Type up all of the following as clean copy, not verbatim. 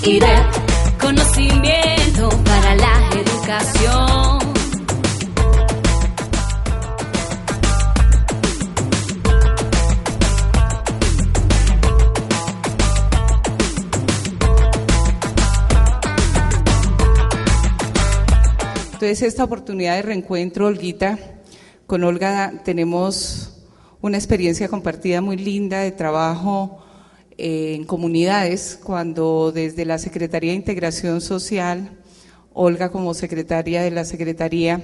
IREP, conocimiento para la educación. Entonces, esta oportunidad de reencuentro, Olguita, con Olga tenemos una experiencia compartida muy linda de trabajo en comunidades, cuando desde la Secretaría de Integración Social, Olga como secretaria de la Secretaría,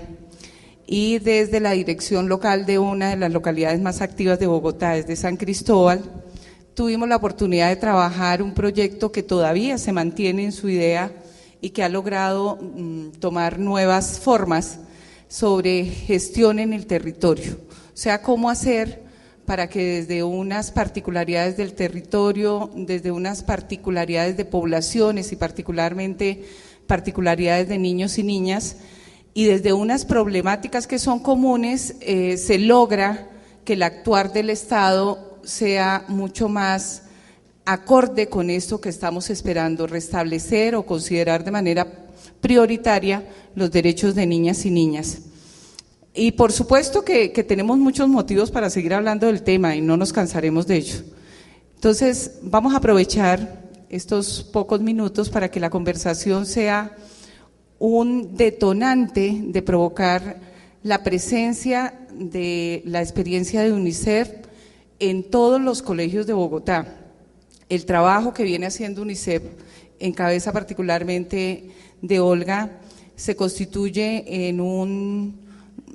y desde la dirección local de una de las localidades más activas de Bogotá, desde San Cristóbal, tuvimos la oportunidad de trabajar un proyecto que todavía se mantiene en su idea y que ha logrado tomar nuevas formas sobre gestión en el territorio. O sea, cómo hacer para que desde unas particularidades del territorio, desde unas particularidades de poblaciones y particularmente particularidades de niños y niñas, y desde unas problemáticas que son comunes, se logra que el actuar del Estado sea mucho más acorde con esto que estamos esperando, restablecer o considerar de manera prioritaria los derechos de niñas y niñas. Y por supuesto que tenemos muchos motivos para seguir hablando del tema y no nos cansaremos de ello. Entonces, vamos a aprovechar estos pocos minutos para que la conversación sea un detonante de provocar la presencia de la experiencia de UNICEF en todos los colegios de Bogotá. El trabajo que viene haciendo UNICEF, en cabeza particularmente de Olga, se constituye en un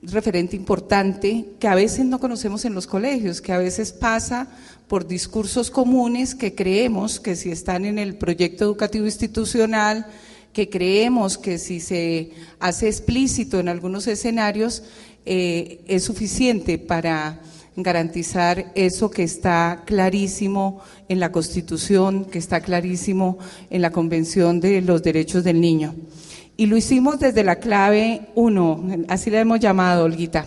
referente importante que a veces no conocemos en los colegios, que a veces pasa por discursos comunes que creemos que si están en el proyecto educativo institucional, que creemos que si se hace explícito en algunos escenarios, es suficiente para garantizar eso que está clarísimo en la Constitución, que está clarísimo en la Convención de los Derechos del Niño. Y lo hicimos desde la clave 1, así la hemos llamado, Olguita,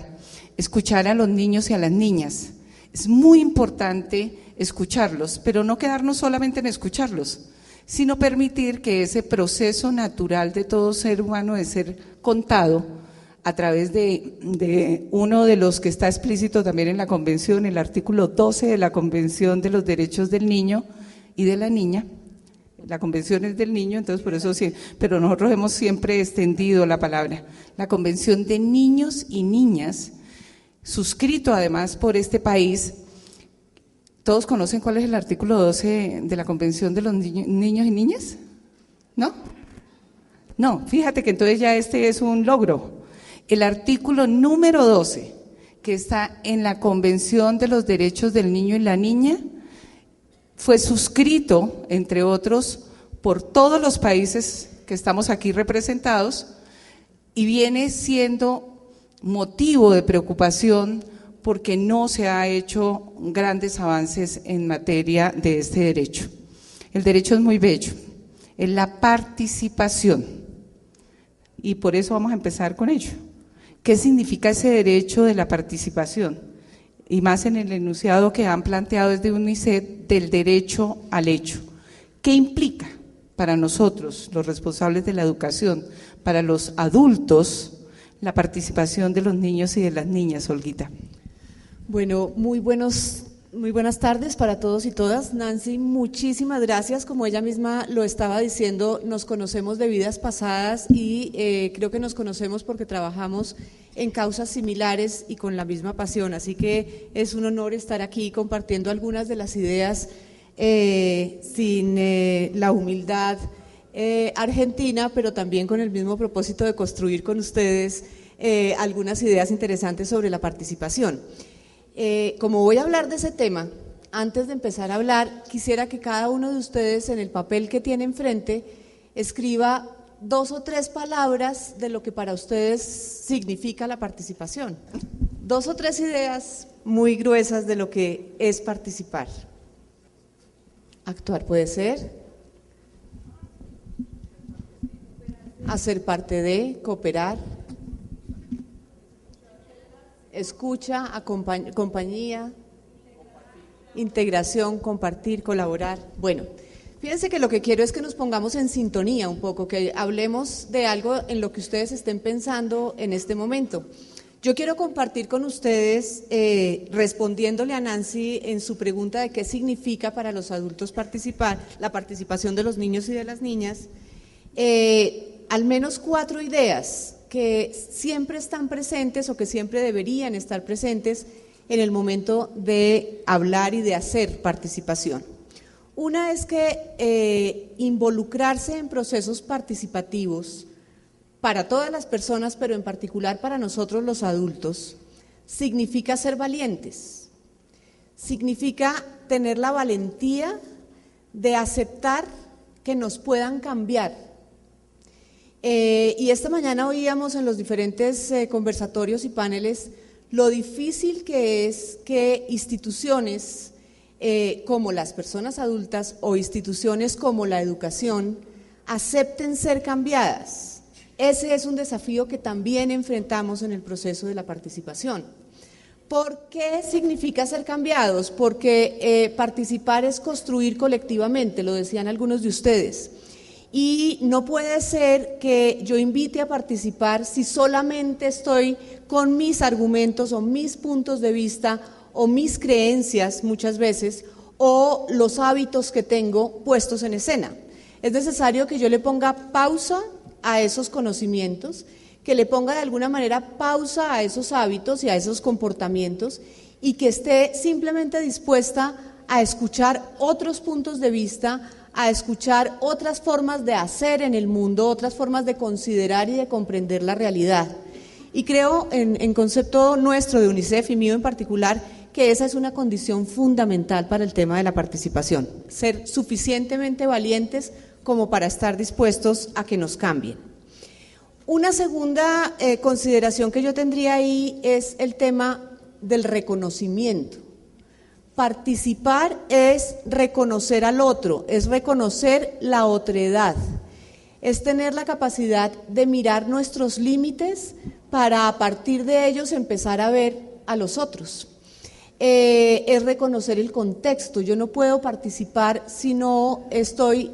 escuchar a los niños y a las niñas. Es muy importante escucharlos, pero no quedarnos solamente en escucharlos, sino permitir que ese proceso natural de todo ser humano de ser contado a través de uno de los que está explícito también en la Convención, el artículo 12 de la Convención de los Derechos del Niño y de la Niña. La Convención es del niño, entonces por eso sí, pero nosotros hemos siempre extendido la palabra. La Convención de Niños y Niñas, suscrito además por este país. ¿Todos conocen cuál es el artículo 12 de la Convención de los Niños y Niñas? ¿No? No, fíjate que entonces ya este es un logro. El artículo número 12, que está en la Convención de los Derechos del Niño y la Niña, fue suscrito, entre otros, por todos los países que estamos aquí representados y viene siendo motivo de preocupación porque no se ha hecho grandes avances en materia de este derecho. El derecho es muy bello, es la participación y por eso vamos a empezar con ello. ¿Qué significa ese derecho de la participación? Y más en el enunciado que han planteado desde UNICEF del derecho al hecho. ¿Qué implica para nosotros, los responsables de la educación, para los adultos, la participación de los niños y de las niñas, Olguita? Bueno, muy buenas tardes para todos y todas. Nancy, muchísimas gracias. Como ella misma lo estaba diciendo, nos conocemos de vidas pasadas y creo que nos conocemos porque trabajamos en causas similares y con la misma pasión. Así que es un honor estar aquí compartiendo algunas de las ideas sin la humildad argentina, pero también con el mismo propósito de construir con ustedes algunas ideas interesantes sobre la participación. Como voy a hablar de ese tema, antes de empezar a hablar, quisiera que cada uno de ustedes en el papel que tiene enfrente escriba 2 o 3 palabras de lo que para ustedes significa la participación. 2 o 3 ideas muy gruesas de lo que es participar. Actuar puede ser, hacer parte de, cooperar, escucha, compañía, integración, compartir, colaborar. Bueno, Fíjense que lo que quiero es que nos pongamos en sintonía un poco, que hablemos de algo en lo que ustedes estén pensando en este momento. Yo quiero compartir con ustedes, respondiéndole a Nancy en su pregunta de qué significa para los adultos participar, la participación de los niños y de las niñas, al menos 4 ideas que siempre están presentes o que siempre deberían estar presentes en el momento de hablar y de hacer participación. Una es que involucrarse en procesos participativos para todas las personas, pero en particular para nosotros los adultos, significa ser valientes, significa tener la valentía de aceptar que nos puedan cambiar. Y esta mañana oíamos en los diferentes conversatorios y paneles lo difícil que es que instituciones como las personas adultas o instituciones como la educación acepten ser cambiadas. Ese es un desafío que también enfrentamos en el proceso de la participación. ¿Por qué significa ser cambiados? Porque participar es construir colectivamente, lo decían algunos de ustedes. Y no puede ser que yo invite a participar si solamente estoy con mis argumentos o mis puntos de vista o mis creencias muchas veces o los hábitos que tengo puestos en escena. Es necesario que yo le ponga pausa a esos conocimientos, que le ponga de alguna manera pausa a esos hábitos y a esos comportamientos y que esté simplemente dispuesta a escuchar otros puntos de vista, a escuchar otras formas de hacer en el mundo, otras formas de considerar y de comprender la realidad. Y creo, en concepto nuestro de UNICEF y mío en particular, que esa es una condición fundamental para el tema de la participación, ser suficientemente valientes como para estar dispuestos a que nos cambien. Una segunda consideración que yo tendría ahí es el tema del reconocimiento. Participar es reconocer al otro, es reconocer la otredad, es tener la capacidad de mirar nuestros límites para a partir de ellos empezar a ver a los otros. Es reconocer el contexto. Yo no puedo participar si no estoy,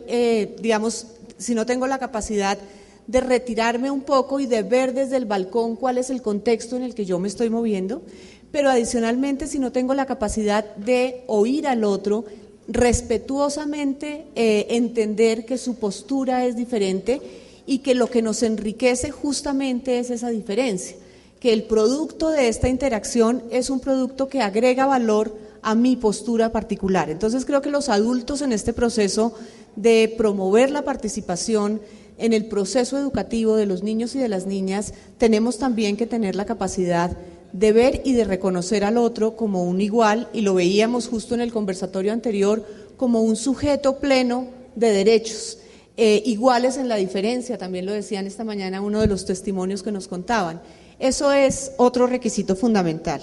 si no tengo la capacidad de retirarme un poco y de ver desde el balcón cuál es el contexto en el que yo me estoy moviendo, pero adicionalmente si no tengo la capacidad de oír al otro, respetuosamente entender que su postura es diferente y que lo que nos enriquece justamente es esa diferencia, que el producto de esta interacción es un producto que agrega valor a mi postura particular. Entonces creo que los adultos en este proceso de promover la participación en el proceso educativo de los niños y de las niñas, tenemos también que tener la capacidad de ver y de reconocer al otro como un igual, y lo veíamos justo en el conversatorio anterior, como un sujeto pleno de derechos, iguales en la diferencia, también lo decían esta mañana uno de los testimonios que nos contaban. Eso es otro requisito fundamental.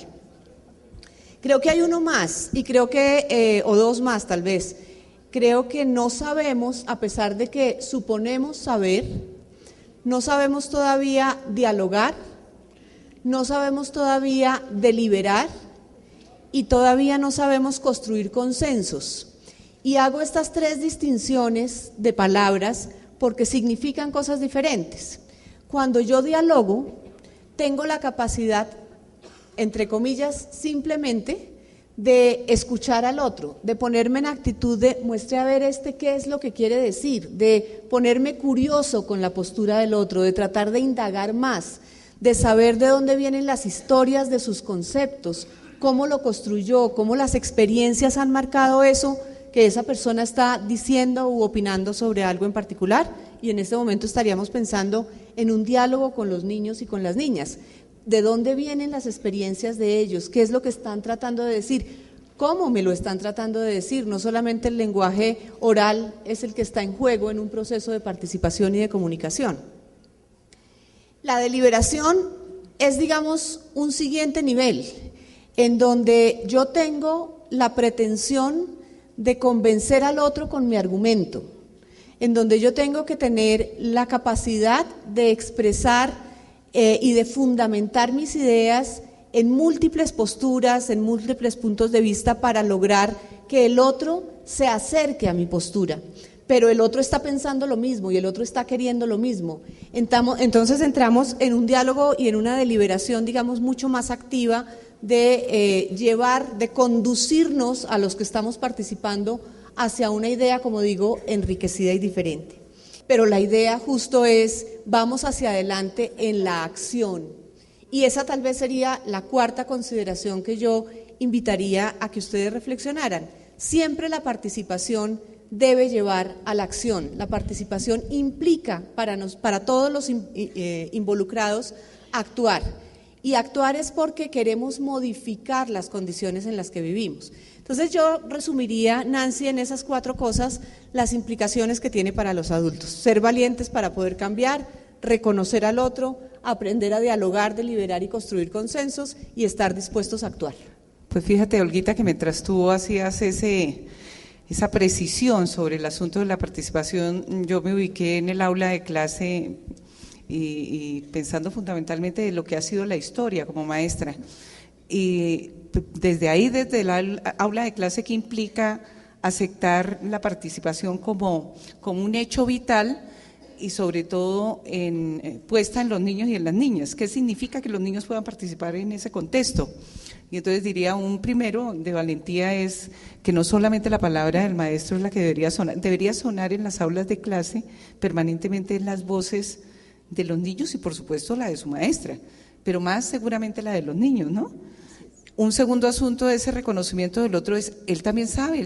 Creo que hay uno más, y creo que, o dos más tal vez, creo que no sabemos, a pesar de que suponemos saber, no sabemos todavía dialogar, no sabemos todavía deliberar y todavía no sabemos construir consensos. Y hago estas 3 distinciones de palabras porque significan cosas diferentes. Cuando yo dialogo, tengo la capacidad, entre comillas, simplemente de escuchar al otro, de ponerme en actitud de muestre a ver qué es lo que quiere decir, de ponerme curioso con la postura del otro, de tratar de indagar más, de saber de dónde vienen las historias de sus conceptos, cómo lo construyó, cómo las experiencias han marcado eso que esa persona está diciendo u opinando sobre algo en particular, y en este momento estaríamos pensando en un diálogo con los niños y con las niñas. ¿De dónde vienen las experiencias de ellos? ¿Qué es lo que están tratando de decir? ¿Cómo me lo están tratando de decir? No solamente el lenguaje oral es el que está en juego en un proceso de participación y de comunicación. La deliberación es, digamos, un siguiente nivel, en donde yo tengo la pretensión de convencer al otro con mi argumento, en donde yo tengo que tener la capacidad de expresar y de fundamentar mis ideas en múltiples posturas, en múltiples puntos de vista para lograr que el otro se acerque a mi postura. pero el otro está pensando lo mismo y el otro está queriendo lo mismo. Entonces entramos en un diálogo y en una deliberación, digamos, mucho más activa de conducirnos a los que estamos participando hacia una idea, como digo, enriquecida y diferente. Pero la idea justo es, vamos hacia adelante en la acción. Y esa tal vez sería la cuarta consideración que yo invitaría a que ustedes reflexionaran. Siempre la participación debe llevar a la acción. La participación implica para todos los involucrados actuar. Y actuar es porque queremos modificar las condiciones en las que vivimos. Entonces yo resumiría, Nancy, en esas 4 cosas las implicaciones que tiene para los adultos. Ser valientes para poder cambiar, reconocer al otro, aprender a dialogar, deliberar y construir consensos y estar dispuestos a actuar. Pues fíjate, Olguita, que mientras tú hacías esa precisión sobre el asunto de la participación, yo me ubiqué en el aula de clase y pensando fundamentalmente de lo que ha sido la historia como maestra. Y desde ahí, desde el aula de clase, ¿qué implica aceptar la participación como un hecho vital y sobre todo puesta en los niños y en las niñas? ¿Qué significa que los niños puedan participar en ese contexto? Y entonces diría, un primero de valentía es que no solamente la palabra del maestro es la que debería sonar en las aulas de clase permanentemente en las voces de los niños y por supuesto la de su maestra, pero más seguramente la de los niños, ¿no? Un segundo asunto de ese reconocimiento del otro es, él también sabe,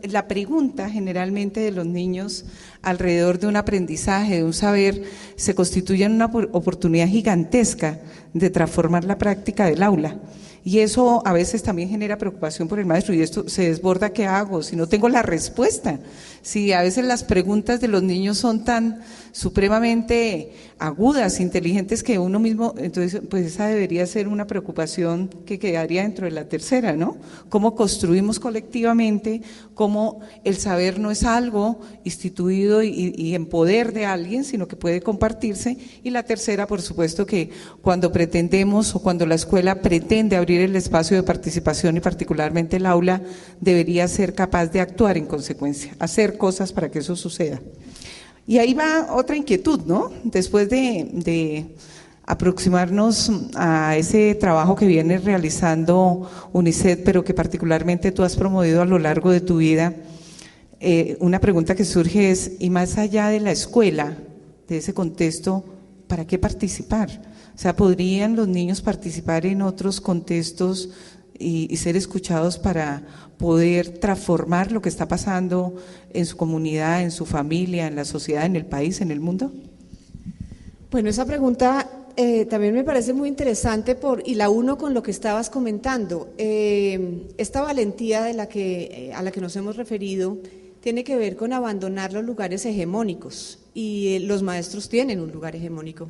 la pregunta generalmente de los niños alrededor de un aprendizaje, de un saber, se constituye en una oportunidad gigantesca de transformar la práctica del aula. Y eso a veces también genera preocupación por el maestro, y esto se desborda, ¿qué hago? Si no tengo la respuesta, si a veces las preguntas de los niños son tan supremamente agudas, inteligentes, que uno mismo, entonces pues esa debería ser una preocupación que quedaría dentro de la tercera, ¿no? Cómo construimos colectivamente, cómo el saber no es algo instituido y en poder de alguien, sino que puede compartirse. Y la tercera, por supuesto, que cuando pretendemos o cuando la escuela pretende abrir el espacio de participación y particularmente el aula, debería ser capaz de actuar en consecuencia, hacer cosas para que eso suceda. Y ahí va otra inquietud, ¿no? Después de aproximarnos a ese trabajo que viene realizando UNICEF, pero que particularmente tú has promovido a lo largo de tu vida, una pregunta que surge es, y más allá de la escuela, de ese contexto, ¿para qué participar? O sea, ¿podrían los niños participar en otros contextos y ser escuchados para poder transformar lo que está pasando en su comunidad, en su familia, en la sociedad, en el país, en el mundo? Bueno, esa pregunta también me parece muy interesante y la uno con lo que estabas comentando. Esta valentía a la que nos hemos referido tiene que ver con abandonar los lugares hegemónicos, y los maestros tienen un lugar hegemónico.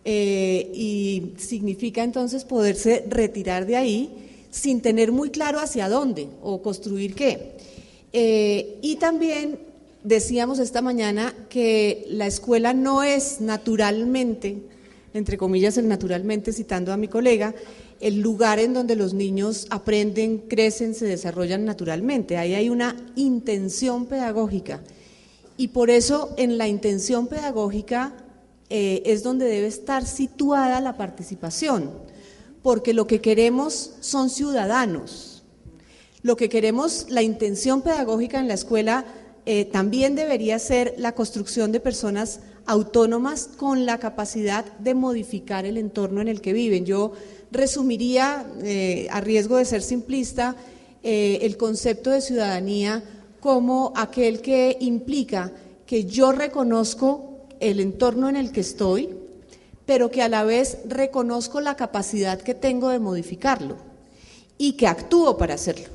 Y significa entonces poderse retirar de ahí sin tener muy claro hacia dónde o construir qué. Y también decíamos esta mañana que la escuela no es naturalmente, entre comillas el naturalmente, citando a mi colega, el lugar en donde los niños aprenden, crecen, se desarrollan naturalmente. Ahí hay una intención pedagógica, y por eso en la intención pedagógica es donde debe estar situada la participación, porque lo que queremos son ciudadanos. Lo que queremos, la intención pedagógica en la escuela también debería ser la construcción de personas autónomas con la capacidad de modificar el entorno en el que viven. Yo resumiría, a riesgo de ser simplista, el concepto de ciudadanía como aquel que implica que yo reconozco el entorno en el que estoy, pero que a la vez reconozco la capacidad que tengo de modificarlo y que actúo para hacerlo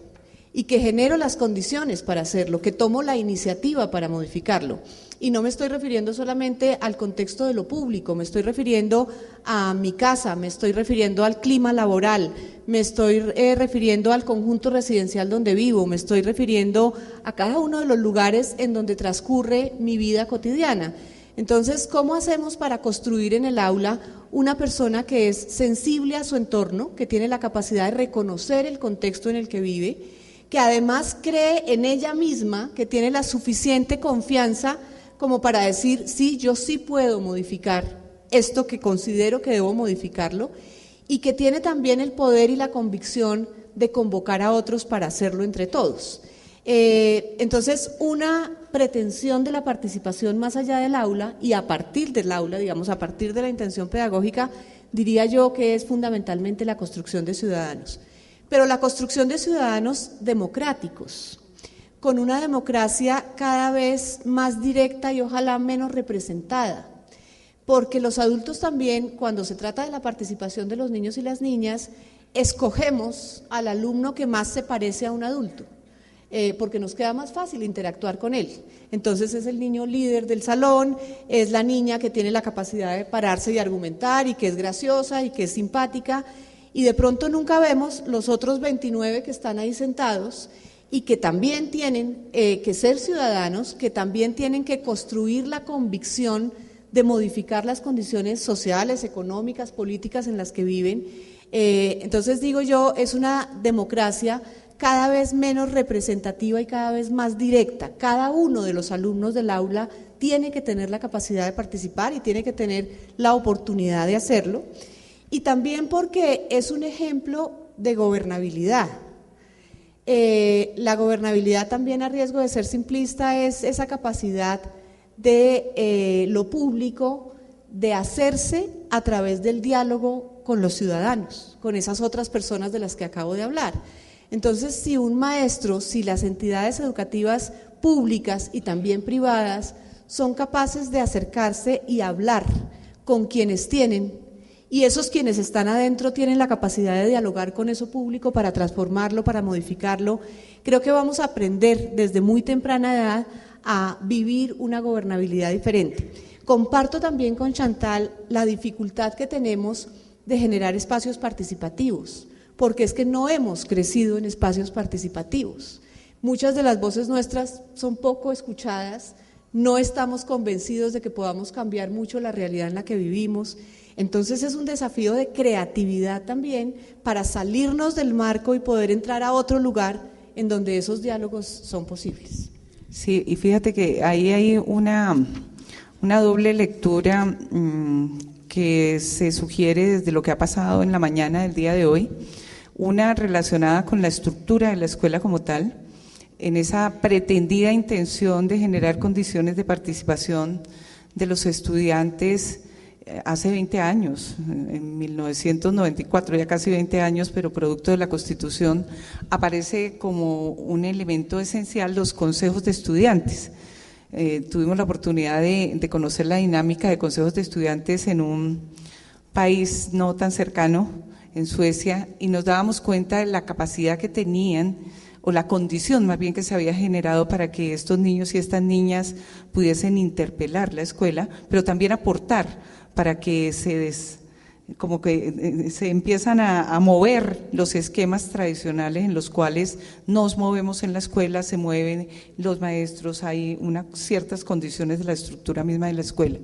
y que genero las condiciones para hacerlo, que tomo la iniciativa para modificarlo. Y no me estoy refiriendo solamente al contexto de lo público, me estoy refiriendo a mi casa, me estoy refiriendo al clima laboral, me estoy refiriendo al conjunto residencial donde vivo, me estoy refiriendo a cada uno de los lugares en donde transcurre mi vida cotidiana. Entonces, ¿cómo hacemos para construir en el aula una persona que es sensible a su entorno, que tiene la capacidad de reconocer el contexto en el que vive, que además cree en ella misma, que tiene la suficiente confianza como para decir, sí, yo sí puedo modificar esto que considero que debo modificarlo, y que tiene también el poder y la convicción de convocar a otros para hacerlo entre todos. Entonces, una pretensión de la participación más allá del aula y a partir del aula, digamos, a partir de la intención pedagógica, diría yo que es fundamentalmente la construcción de ciudadanos. Pero la construcción de ciudadanos democráticos, con una democracia cada vez más directa y ojalá menos representada, porque los adultos también, cuando se trata de la participación de los niños y las niñas, escogemos al alumno que más se parece a un adulto, porque nos queda más fácil interactuar con él. Entonces es el niño líder del salón, es la niña que tiene la capacidad de pararse y argumentar y que es graciosa y que es simpática, y de pronto nunca vemos los otros 29 que están ahí sentados y que también tienen que ser ciudadanos, que también tienen que construir la convicción de modificar las condiciones sociales, económicas, políticas en las que viven. Entonces digo yo, es una democracia cada vez menos representativa y cada vez más directa. Cada uno de los alumnos del aula tiene que tener la capacidad de participar y tiene que tener la oportunidad de hacerlo. Y también porque es un ejemplo de gobernabilidad. La gobernabilidad también, a riesgo de ser simplista, es esa capacidad de lo público de hacerse a través del diálogo con los ciudadanos, con esas otras personas de las que acabo de hablar. Entonces, si un maestro, si las entidades educativas públicas y también privadas son capaces de acercarse y hablar con quienes tienen, y esos quienes están adentro tienen la capacidad de dialogar con eso público para transformarlo, para modificarlo, creo que vamos a aprender desde muy temprana edad a vivir una gobernabilidad diferente. Comparto también con Chantal la dificultad que tenemos de generar espacios participativos, porque es que no hemos crecido en espacios participativos. Muchas de las voces nuestras son poco escuchadas, no estamos convencidos de que podamos cambiar mucho la realidad en la que vivimos. Entonces es un desafío de creatividad también para salirnos del marco y poder entrar a otro lugar en donde esos diálogos son posibles. Sí, y fíjate que ahí hay una doble lectura que se sugiere desde lo que ha pasado en la mañana del día de hoy, una relacionada con la estructura de la escuela como tal, en esa pretendida intención de generar condiciones de participación de los estudiantes hace 20 años, en 1994, ya casi 20 años, pero producto de la Constitución, aparece como un elemento esencial los consejos de estudiantes. Tuvimos la oportunidad de conocer la dinámica de consejos de estudiantes en un país no tan cercano, en Suecia, y nos dábamos cuenta de la capacidad que tenían, o la condición más bien que se había generado para que estos niños y estas niñas pudiesen interpelar la escuela, pero también aportar para que como que se empiezan a mover los esquemas tradicionales en los cuales nos movemos en la escuela, se mueven los maestros, hay ciertas condiciones de la estructura misma de la escuela.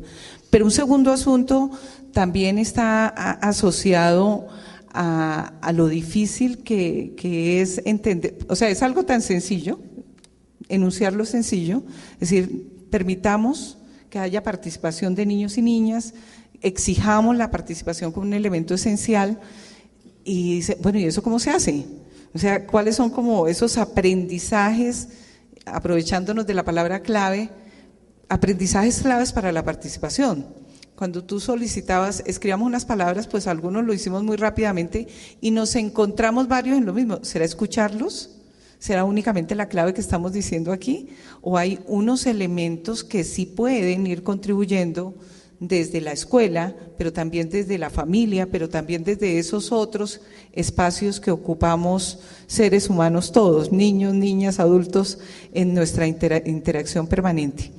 Pero un segundo asunto también está asociado a lo difícil que es entender, o sea, es algo tan sencillo, enunciarlo sencillo, es decir, permitamos que haya participación de niños y niñas, exijamos la participación como un elemento esencial y dice, bueno, ¿y eso cómo se hace? O sea, ¿cuáles son como esos aprendizajes, aprovechándonos de la palabra clave, aprendizajes claves para la participación? Cuando tú solicitabas, escribamos unas palabras, pues algunos lo hicimos muy rápidamente y nos encontramos varios en lo mismo. ¿Será escucharlos? ¿Será únicamente la clave que estamos diciendo aquí? ¿O hay unos elementos que sí pueden ir contribuyendo desde la escuela, pero también desde la familia, pero también desde esos otros espacios que ocupamos seres humanos todos, niños, niñas, adultos, en nuestra interacción permanente?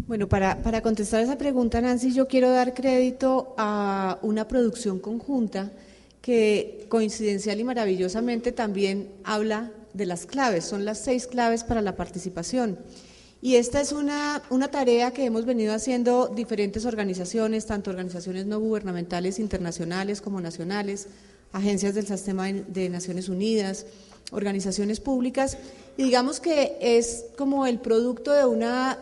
Bueno, para contestar esa pregunta, Nancy, yo quiero dar crédito a una producción conjunta que coincidencial y maravillosamente también habla de las claves, son las 6 claves para la participación. Y esta es una tarea que hemos venido haciendo diferentes organizaciones, tanto organizaciones no gubernamentales internacionales como nacionales, agencias del sistema de Naciones Unidas, organizaciones públicas, y digamos que es como el producto de una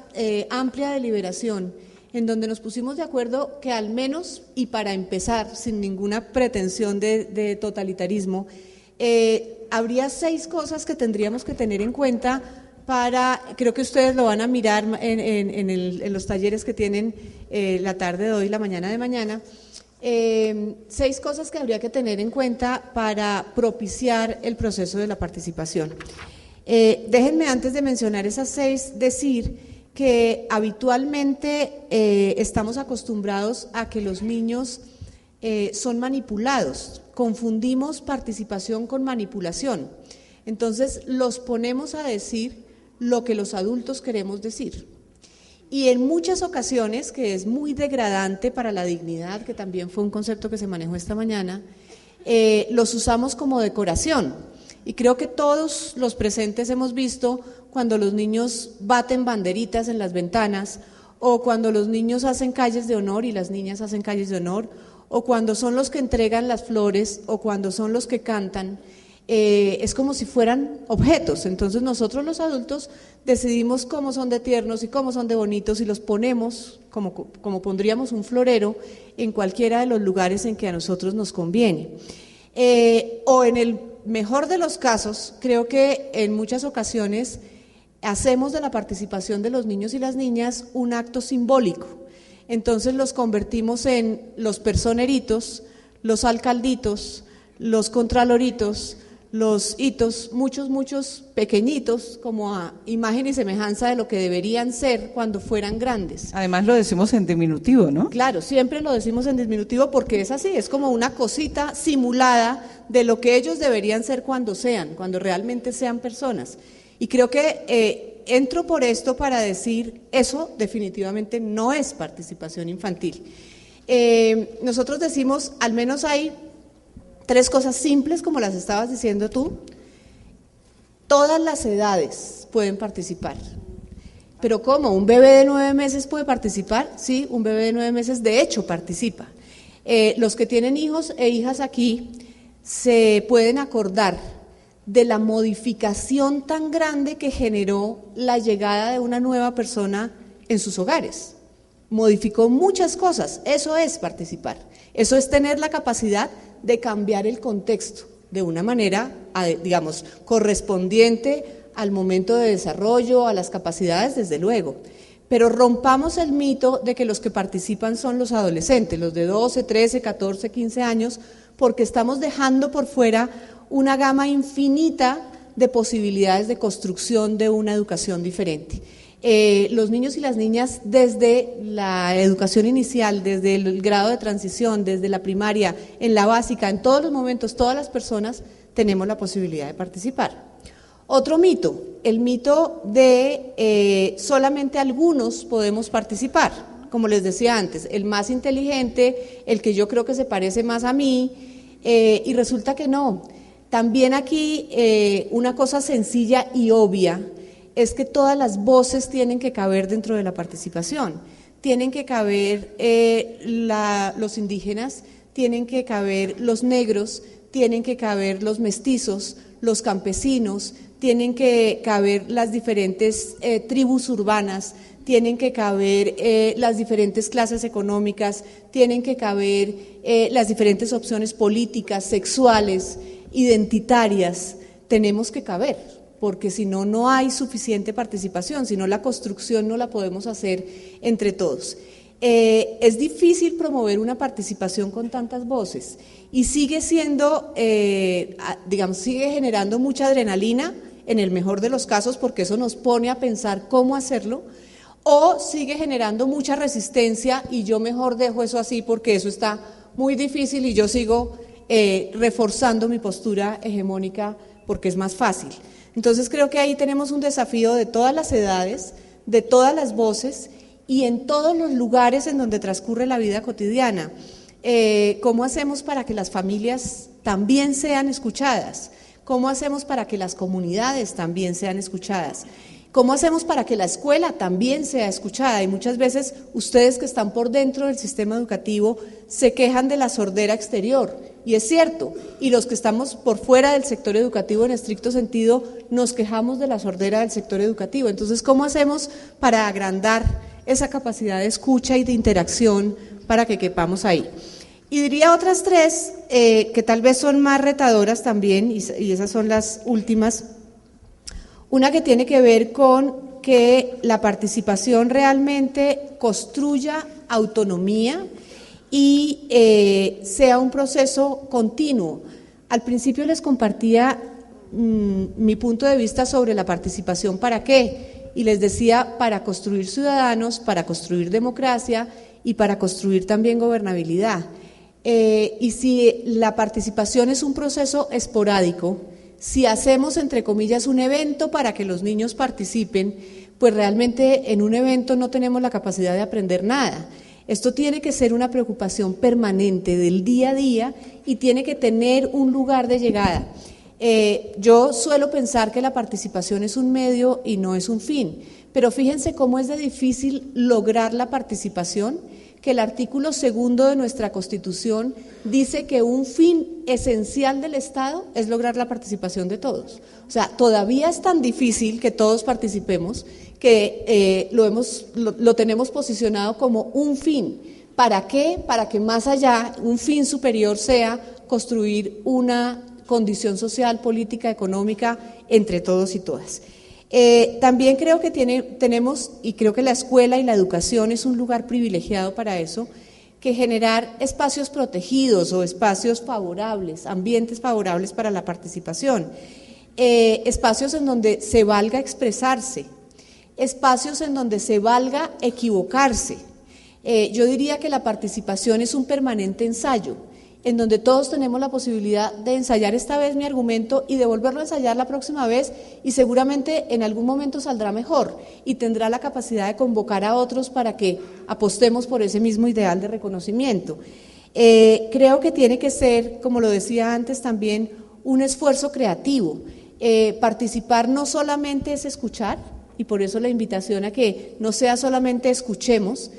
amplia deliberación en donde nos pusimos de acuerdo que al menos, y para empezar, sin ninguna pretensión de totalitarismo, habría 6 cosas que tendríamos que tener en cuenta creo que ustedes lo van a mirar en los talleres que tienen la tarde de hoy, la mañana de mañana, 6 cosas que habría que tener en cuenta para propiciar el proceso de la participación. Déjenme, antes de mencionar esas 6, decir que habitualmente estamos acostumbrados a que los niños son manipulados, confundimos participación con manipulación, entonces los ponemos a decir lo que los adultos queremos decir. Y en muchas ocasiones, que es muy degradante para la dignidad, que también fue un concepto que se manejó esta mañana, los usamos como decoración. Y creo que todos los presentes hemos visto cuando los niños baten banderitas en las ventanas, o cuando los niños hacen calles de honor y las niñas hacen calles de honor, o cuando son los que entregan las flores, o cuando son los que cantan. Es como si fueran objetos. Entonces nosotros los adultos decidimos cómo son de tiernos y cómo son de bonitos y los ponemos como pondríamos un florero en cualquiera de los lugares en que a nosotros nos conviene. O en el mejor de los casos, creo que en muchas ocasiones hacemos de la participación de los niños y las niñas un acto simbólico. Entonces los convertimos en los personeritos, los alcalditos, los contraloritos, los hitos, muchos pequeñitos, como a imagen y semejanza de lo que deberían ser cuando fueran grandes. Además lo decimos en diminutivo, ¿no? Claro, siempre lo decimos en diminutivo porque es así, es como una cosita simulada de lo que ellos deberían ser cuando realmente sean personas. Y creo que entro por esto para decir, eso definitivamente no es participación infantil. Nosotros decimos, al menos hay 3 cosas simples, como las estabas diciendo tú. Todas las edades pueden participar. ¿Pero cómo? ¿Un bebé de 9 meses puede participar? Sí, un bebé de 9 meses de hecho participa. Los que tienen hijos e hijas aquí se pueden acordar de la modificación tan grande que generó la llegada de una nueva persona en sus hogares. Modificó muchas cosas, eso es participar, eso es tener la capacidad de cambiar el contexto de una manera, digamos, correspondiente al momento de desarrollo, a las capacidades, desde luego. Pero rompamos el mito de que los que participan son los adolescentes, los de 12, 13, 14, 15 años, porque estamos dejando por fuera una gama infinita de posibilidades de construcción de una educación diferente. Los niños y las niñas desde la educación inicial, desde el grado de transición, desde la primaria, en la básica, en todos los momentos, todas las personas tenemos la posibilidad de participar. Otro mito, el mito de solamente algunos podemos participar, como les decía antes, el más inteligente, el que yo creo que se parece más a mí, y resulta que no. También aquí una cosa sencilla y obvia es que todas las voces tienen que caber dentro de la participación, tienen que caber los indígenas, tienen que caber los negros, tienen que caber los mestizos, los campesinos, tienen que caber las diferentes tribus urbanas, tienen que caber las diferentes clases económicas, tienen que caber las diferentes opciones políticas, sexuales, identitarias, tenemos que caber, porque si no, no hay suficiente participación, si no la construcción no la podemos hacer entre todos. Es difícil promover una participación con tantas voces y sigue siendo, digamos, sigue generando mucha adrenalina, en el mejor de los casos, porque eso nos pone a pensar cómo hacerlo, o sigue generando mucha resistencia y yo mejor dejo eso así porque eso está muy difícil y yo sigo reforzando mi postura hegemónica porque es más fácil. Entonces creo que ahí tenemos un desafío de todas las edades, de todas las voces y en todos los lugares en donde transcurre la vida cotidiana. ¿Cómo hacemos para que las familias también sean escuchadas? ¿Cómo hacemos para que las comunidades también sean escuchadas? ¿Cómo hacemos para que la escuela también sea escuchada? Y muchas veces ustedes que están por dentro del sistema educativo se quejan de la sordera exterior. y es cierto, y los que estamos por fuera del sector educativo en estricto sentido nos quejamos de la sordera del sector educativo. Entonces, ¿cómo hacemos para agrandar esa capacidad de escucha y de interacción para que quepamos ahí? Y diría otras tres que tal vez son más retadoras también, y esas son las últimas. Una que tiene que ver con que la participación realmente construya autonomía y sea un proceso continuo. Al principio les compartía mi punto de vista sobre la participación, ¿para qué? Y les decía, para construir ciudadanos, para construir democracia y para construir también gobernabilidad. Y si la participación es un proceso esporádico, si hacemos, entre comillas, un evento para que los niños participen, pues realmente en un evento no tenemos la capacidad de aprender nada. Esto tiene que ser una preocupación permanente del día a día y tiene que tener un lugar de llegada. Yo suelo pensar que la participación es un medio y no es un fin, pero fíjense cómo es de difícil lograr la participación, que el artículo 2 de nuestra Constitución dice que un fin esencial del Estado es lograr la participación de todos. O sea, todavía es tan difícil que todos participemos que lo tenemos posicionado como un fin. ¿Para qué? Para que más allá, un fin superior sea construir una condición social, política, económica entre todos y todas. También creo que tenemos, y creo que la escuela y la educación es un lugar privilegiado para eso, que generar espacios protegidos o espacios favorables, ambientes favorables para la participación, espacios en donde se valga expresarse, espacios en donde se valga equivocarse. Yo diría que la participación es un permanente ensayo, en donde todos tenemos la posibilidad de ensayar esta vez mi argumento y de volverlo a ensayar la próxima vez, y seguramente en algún momento saldrá mejor y tendrá la capacidad de convocar a otros para que apostemos por ese mismo ideal de reconocimiento. Creo que tiene que ser, como lo decía antes también, un esfuerzo creativo. Participar no solamente es escuchar, y por eso la invitación a que no sea solamente escuchemos,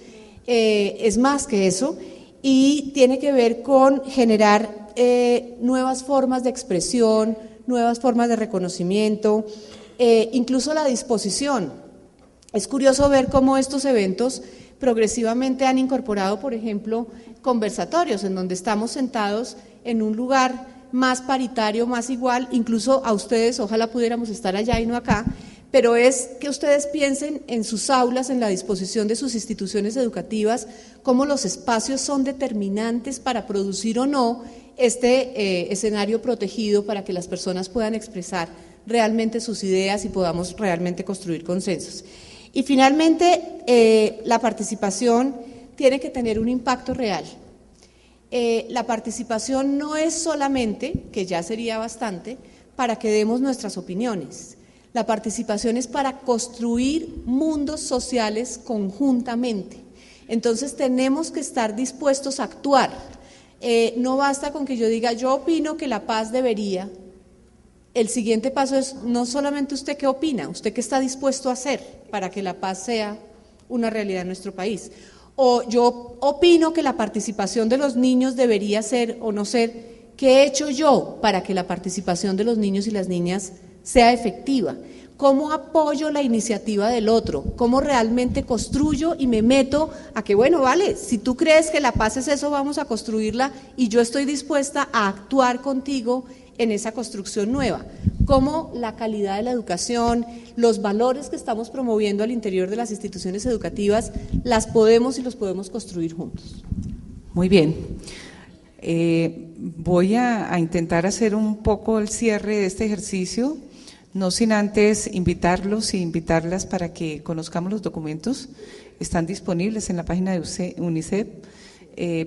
es más que eso, y tiene que ver con generar nuevas formas de expresión, nuevas formas de reconocimiento, incluso la disposición. Es curioso ver cómo estos eventos progresivamente han incorporado, por ejemplo, conversatorios en donde estamos sentados en un lugar más paritario, más igual, incluso a ustedes, ojalá pudiéramos estar allá y no acá, pero es que ustedes piensen en sus aulas, en la disposición de sus instituciones educativas, cómo los espacios son determinantes para producir o no este escenario protegido para que las personas puedan expresar realmente sus ideas y podamos realmente construir consensos. Y finalmente, la participación tiene que tener un impacto real. La participación no es solamente, que ya sería bastante, para que demos nuestras opiniones. La participación es para construir mundos sociales conjuntamente. Entonces tenemos que estar dispuestos a actuar. No basta con que yo diga, yo opino que la paz debería. El siguiente paso es no solamente usted qué opina, usted qué está dispuesto a hacer para que la paz sea una realidad en nuestro país. O yo opino que la participación de los niños debería ser o no ser, ¿qué he hecho yo para que la participación de los niños y las niñas sea efectiva? ¿Cómo apoyo la iniciativa del otro? ¿Cómo realmente construyo y me meto a que, bueno, vale, si tú crees que la paz es eso, vamos a construirla y yo estoy dispuesta a actuar contigo en esa construcción nueva? Cómo la calidad de la educación, los valores que estamos promoviendo al interior de las instituciones educativas, las podemos y los podemos construir juntos. Muy bien. Voy a intentar hacer un poco el cierre de este ejercicio, no sin antes invitarlos y invitarlas para que conozcamos los documentos. Están disponibles en la página de UNICEF,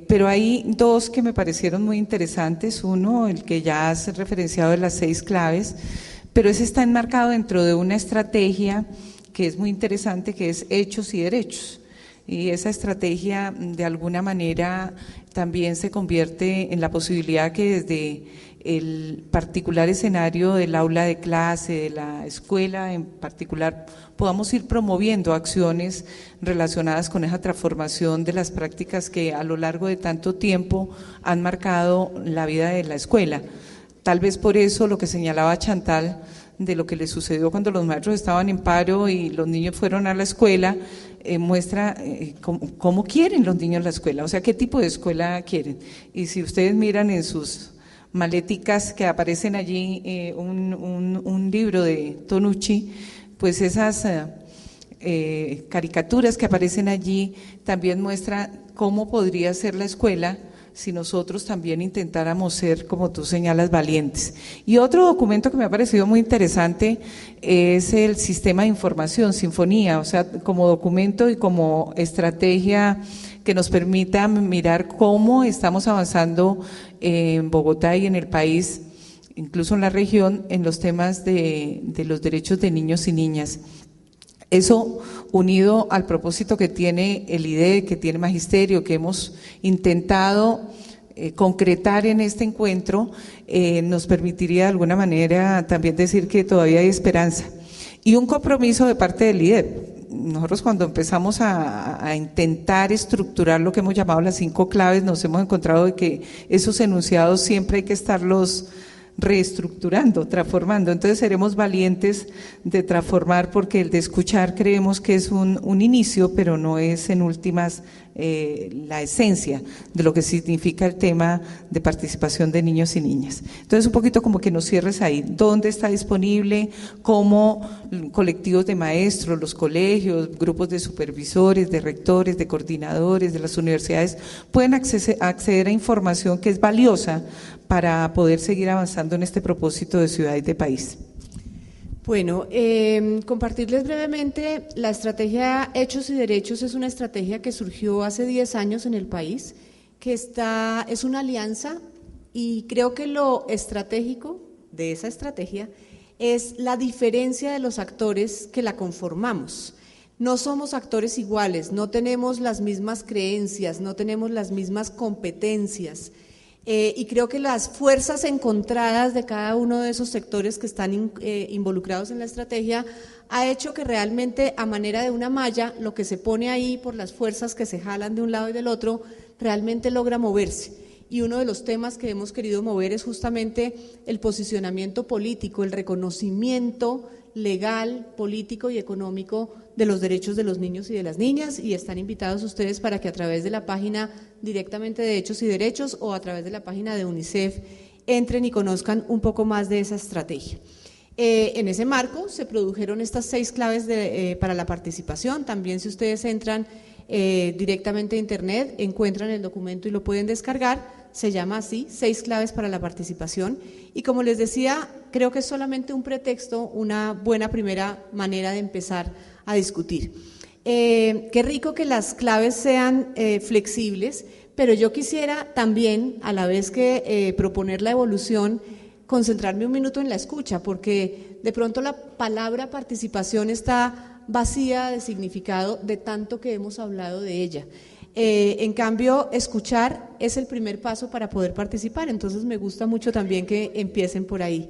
pero hay dos que me parecieron muy interesantes. Uno, el que ya has referenciado de las 6 claves, pero ese está enmarcado dentro de una estrategia que es muy interesante, que es hechos y derechos. y esa estrategia de alguna manera también se convierte en la posibilidad que desde el particular escenario del aula de clase, de la escuela en particular, podamos ir promoviendo acciones relacionadas con esa transformación de las prácticas que a lo largo de tanto tiempo han marcado la vida de la escuela. Tal vez por eso lo que señalaba Chantal de lo que le sucedió cuando los maestros estaban en paro y los niños fueron a la escuela, muestra cómo quieren los niños la escuela, o sea, qué tipo de escuela quieren. Y si ustedes miran en sus maleticas que aparecen allí un libro de Tonucci, pues esas caricaturas que aparecen allí también muestran cómo podría ser la escuela si nosotros también intentáramos ser, como tú señalas, valientes. Y otro documento que me ha parecido muy interesante es el sistema de información, Sinfonía, o sea, como documento y como estrategia que nos permita mirar cómo estamos avanzando en Bogotá y en el país, incluso en la región, en los temas de los derechos de niños y niñas. Eso unido al propósito que tiene el IDE, que tiene Magisterio, que hemos intentado concretar en este encuentro, nos permitiría de alguna manera también decir que todavía hay esperanza. Y un compromiso de parte del IDE. Nosotros cuando empezamos a intentar estructurar lo que hemos llamado las 5 claves, nos hemos encontrado de que esos enunciados siempre hay que estarlos reestructurando, transformando. Entonces seremos valientes de transformar, porque el de escuchar creemos que es un inicio, pero no es en últimas la esencia de lo que significa el tema de participación de niños y niñas. Entonces un poquito como que nos cierres ahí, ¿dónde está disponible? ¿Cómo colectivos de maestros, los colegios, grupos de supervisores, de rectores, de coordinadores, de las universidades pueden acceder a información que es valiosa para poder seguir avanzando en este propósito de ciudad y de país? Bueno, compartirles brevemente, la estrategia Hechos y Derechos es una estrategia que surgió hace 10 años en el país, que es una alianza, y creo que lo estratégico de esa estrategia es la diferencia de los actores que la conformamos. No somos actores iguales, no tenemos las mismas creencias, no tenemos las mismas competencias. Y creo que las fuerzas encontradas de cada uno de esos sectores que están involucrados en la estrategia ha hecho que realmente, a manera de una malla, lo que se pone ahí por las fuerzas que se jalan de un lado y del otro, realmente logra moverse. Y uno de los temas que hemos querido mover es justamente el posicionamiento político, el reconocimiento legal, político y económico de los derechos de los niños y de las niñas, y están invitados ustedes para que a través de la página directamente de Hechos y Derechos o a través de la página de UNICEF entren y conozcan un poco más de esa estrategia. En ese marco se produjeron estas 6 claves para la participación. También, si ustedes entran directamente a internet, encuentran el documento y lo pueden descargar. Se llama así, 6 claves para la participación, y como les decía, creo que es solamente un pretexto, una buena primera manera de empezar a discutir. Qué rico que las claves sean flexibles, pero yo quisiera también, a la vez que proponer la evolución, concentrarme un minuto en la escucha, porque de pronto la palabra participación está vacía de significado de tanto que hemos hablado de ella. En cambio, escuchar es el primer paso para poder participar, entonces me gusta mucho también que empiecen por ahí.